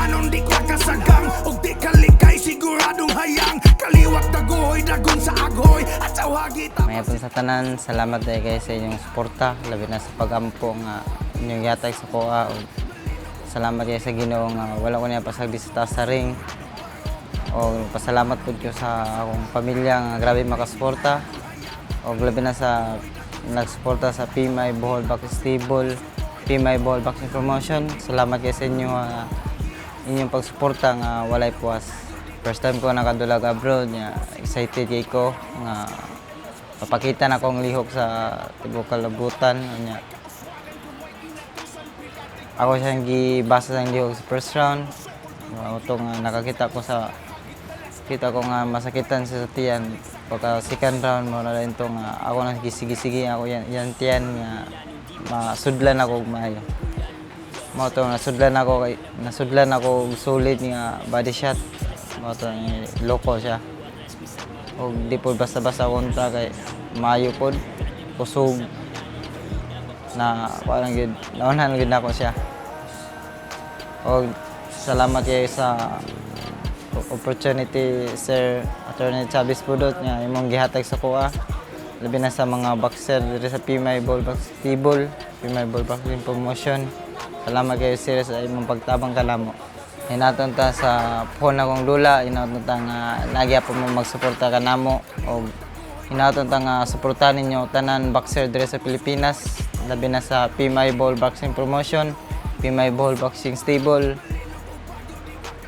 bulanon di ka kasagang og di kalikay siguradong hayang kaliwat dagoy dagon sa agoy at sa wagita. May sa tanan, salamat dahil kayo sa inyong suporta, labi na sa pagampo nga inyong yatag sa kuha. Salamat kayo sa Ginoo nga wala ko niya pasagdi sa taas sa ring. O pasalamat po ko sa akong pamilya nga grabe makasuporta. O labi na sa nagsuporta sa PMI Bohol Boxing Stable, PMI Bohol Boxing Promotion. Salamat kayo sa inyo inyong pagsuporta nga walay puwas. First time ko nakadulag abroad, excited kay ko nga papakita na akong lihok sa tibok kalabutan. Ako siyang gibasa sa lihok sa first round. Itong nakakita ko sa ko nga masakitan sa tiyan. Pagka second round mo na rin itong ako nang gisigi-sige ako yan tiyan nga masudlan ako maayo. Mo to nasudlan ako solid nga body shot. Mo to loko siya. O di po basta-basta kontra kay maayo po, kusog na parang yun, naunahan yun ako siya. O salamat kayo sa opportunity, Sir Attorney Chavez Pudot nga imong gihatag sa kuha. Labi na sa mga boxer dito sa PMI Bohol Boxing Stable, PMI Bohol Boxing Promotion. Salamat kayo sir sa imong pagtabang kanamo. Hinaton ta sa phone akong lula, hinaton ta nga nagya po mo magsuporta kanamo o hinaton ta nga suportahan ninyo tanan boxer diri sa Pilipinas, labi na sa PMI Bohol Boxing Promotion, PMI Bohol Boxing Stable.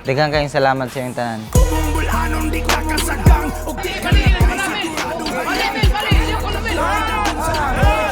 Daghang kayong salamat sa inyong tanan. Kung bulanon di ka kasagang og di kalikay siguradong hayang kaliwat dagon sa agoy.